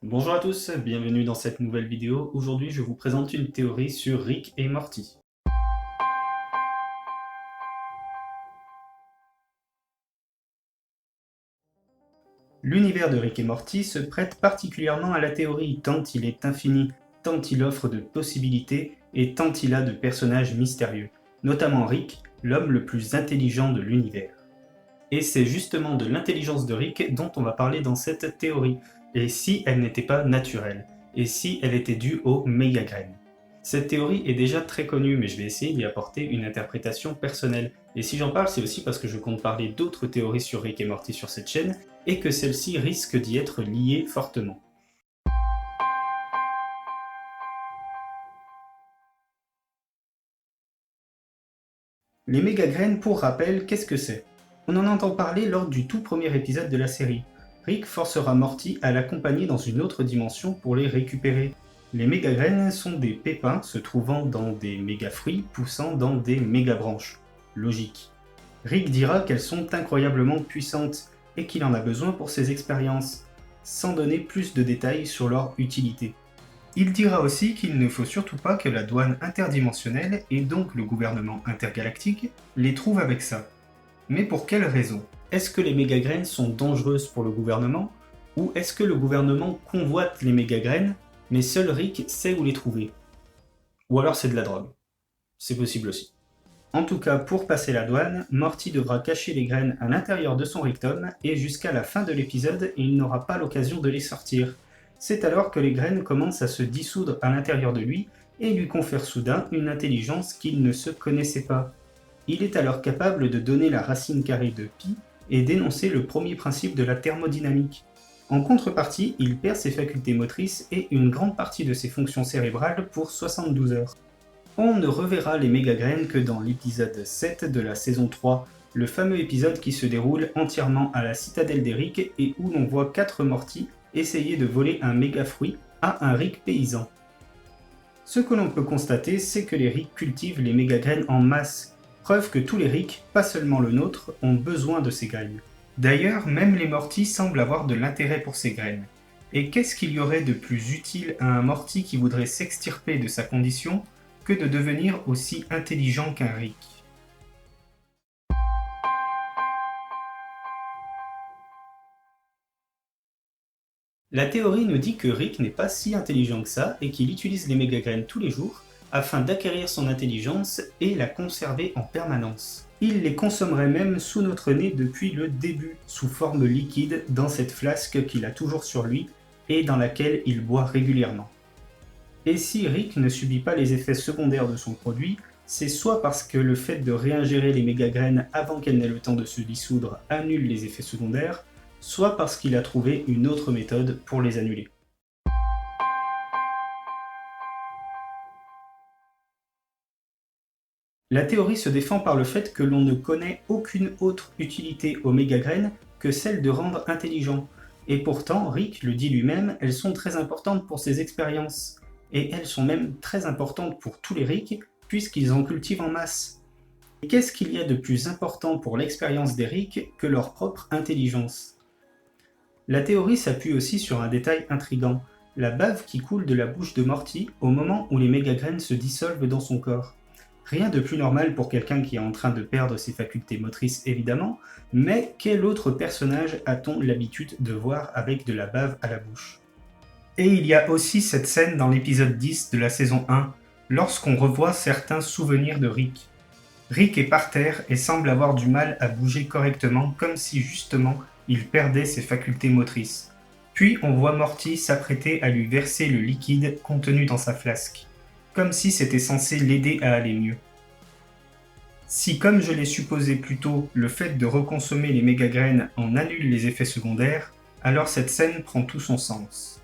Bonjour à tous, bienvenue dans cette nouvelle vidéo. Aujourd'hui, je vous présente une théorie sur Rick et Morty. L'univers de Rick et Morty se prête particulièrement à la théorie, tant il est infini, tant il offre de possibilités et tant il a de personnages mystérieux, notamment Rick, l'homme le plus intelligent de l'univers. Et c'est justement de l'intelligence de Rick dont on va parler dans cette théorie, et si elle n'était pas naturelle, et si elle était due aux mégagraines. Cette théorie est déjà très connue, mais je vais essayer d'y apporter une interprétation personnelle. Et si j'en parle, c'est aussi parce que je compte parler d'autres théories sur Rick et Morty sur cette chaîne, et que celles-ci risquent d'y être liées fortement. Les mégagraines, pour rappel, qu'est-ce que c'est? On en entend parler lors du tout premier épisode de la série. Rick forcera Morty à l'accompagner dans une autre dimension pour les récupérer. Les mégagraines sont des pépins se trouvant dans des méga-fruits poussant dans des méga-branches. Logique. Rick dira qu'elles sont incroyablement puissantes et qu'il en a besoin pour ses expériences, sans donner plus de détails sur leur utilité. Il dira aussi qu'il ne faut surtout pas que la douane interdimensionnelle, et donc le gouvernement intergalactique, les trouve avec ça. Mais pour quelle raison? Est-ce que les mégagraines sont dangereuses pour le gouvernement? Ou est-ce que le gouvernement convoite les mégagraines, mais seul Rick sait où les trouver? Ou alors c'est de la drogue. C'est possible aussi. En tout cas, pour passer la douane, Morty devra cacher les graines à l'intérieur de son rectum, et jusqu'à la fin de l'épisode, il n'aura pas l'occasion de les sortir. C'est alors que les graines commencent à se dissoudre à l'intérieur de lui, et lui confèrent soudain une intelligence qu'il ne se connaissait pas. Il est alors capable de donner la racine carrée de pi, et d'énoncer le premier principe de la thermodynamique. En contrepartie, il perd ses facultés motrices et une grande partie de ses fonctions cérébrales pour 72 heures. On ne reverra les mégagraines que dans l'épisode 7 de la saison 3, le fameux épisode qui se déroule entièrement à la citadelle d'Eric et où l'on voit 4 Morty essayer de voler un méga fruit à un Rick paysan. Ce que l'on peut constater, c'est que les Rick cultivent les mégagraines en masse, preuve que tous les Rick, pas seulement le nôtre, ont besoin de ces graines. D'ailleurs, même les Morty semblent avoir de l'intérêt pour ces graines. Et qu'est-ce qu'il y aurait de plus utile à un Morty qui voudrait s'extirper de sa condition que de devenir aussi intelligent qu'un Rick? La théorie nous dit que Rick n'est pas si intelligent que ça et qu'il utilise les mégagraines tous les jours afin d'acquérir son intelligence et la conserver en permanence. Il les consommerait même sous notre nez depuis le début, sous forme liquide dans cette flasque qu'il a toujours sur lui et dans laquelle il boit régulièrement. Et si Rick ne subit pas les effets secondaires de son produit, c'est soit parce que le fait de réingérer les mégagraines avant qu'elles n'aient le temps de se dissoudre annule les effets secondaires, soit parce qu'il a trouvé une autre méthode pour les annuler. La théorie se défend par le fait que l'on ne connaît aucune autre utilité aux mégagraines que celle de rendre intelligent. Et pourtant, Rick le dit lui-même, elles sont très importantes pour ses expériences. Et elles sont même très importantes pour tous les Rick, puisqu'ils en cultivent en masse. Et qu'est-ce qu'il y a de plus important pour l'expérience des Rick que leur propre intelligence? La théorie s'appuie aussi sur un détail intrigant, la bave qui coule de la bouche de Morty au moment où les mégagraines se dissolvent dans son corps. Rien de plus normal pour quelqu'un qui est en train de perdre ses facultés motrices évidemment, mais quel autre personnage a-t-on l'habitude de voir avec de la bave à la bouche? Et il y a aussi cette scène dans l'épisode 10 de la saison 1, lorsqu'on revoit certains souvenirs de Rick. Rick est par terre et semble avoir du mal à bouger correctement, comme si justement il perdait ses facultés motrices. Puis on voit Morty s'apprêter à lui verser le liquide contenu dans sa flasque, comme si c'était censé l'aider à aller mieux. Si, comme je l'ai supposé plus tôt, le fait de reconsommer les mégagraines en annule les effets secondaires, alors cette scène prend tout son sens.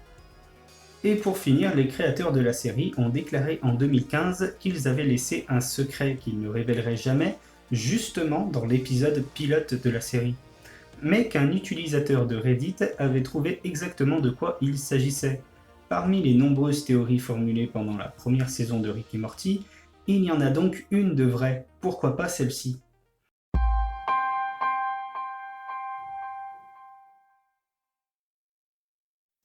Et pour finir, les créateurs de la série ont déclaré en 2015 qu'ils avaient laissé un secret qu'ils ne révéleraient jamais, justement dans l'épisode pilote de la série. Mais qu'un utilisateur de Reddit avait trouvé exactement de quoi il s'agissait. Parmi les nombreuses théories formulées pendant la première saison de Rick et Morty, il y en a donc une de vraie, pourquoi pas celle-ci?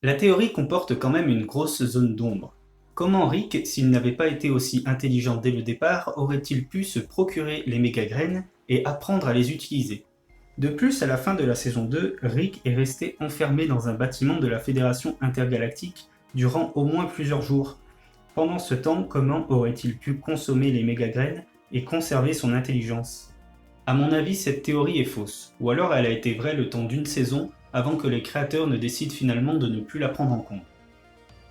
La théorie comporte quand même une grosse zone d'ombre. Comment Rick, s'il n'avait pas été aussi intelligent dès le départ, aurait-il pu se procurer les méga-graines et apprendre à les utiliser? De plus, à la fin de la saison 2, Rick est resté enfermé dans un bâtiment de la Fédération intergalactique durant au moins plusieurs jours. Pendant ce temps, comment aurait-il pu consommer les méga-graines et conserver son intelligence? À mon avis, cette théorie est fausse, ou alors elle a été vraie le temps d'une saison avant que les créateurs ne décident finalement de ne plus la prendre en compte.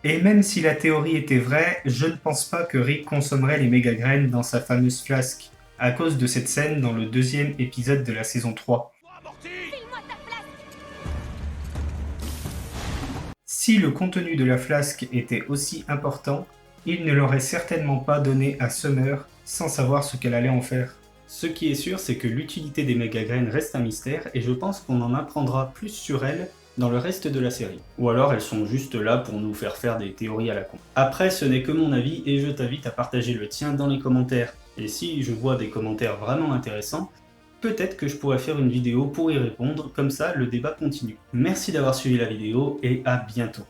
Et même si la théorie était vraie, je ne pense pas que Rick consommerait les méga-graines dans sa fameuse flasque, à cause de cette scène dans le deuxième épisode de la saison 3. Si le contenu de la flasque était aussi important, il ne l'aurait certainement pas donné à Summer sans savoir ce qu'elle allait en faire. Ce qui est sûr, c'est que l'utilité des méga-graines reste un mystère et je pense qu'on en apprendra plus sur elles dans le reste de la série. Ou alors elles sont juste là pour nous faire des théories à la con. Après, ce n'est que mon avis et je t'invite à partager le tien dans les commentaires. Et si je vois des commentaires vraiment intéressants, peut-être que je pourrais faire une vidéo pour y répondre, comme ça le débat continue. Merci d'avoir suivi la vidéo et à bientôt.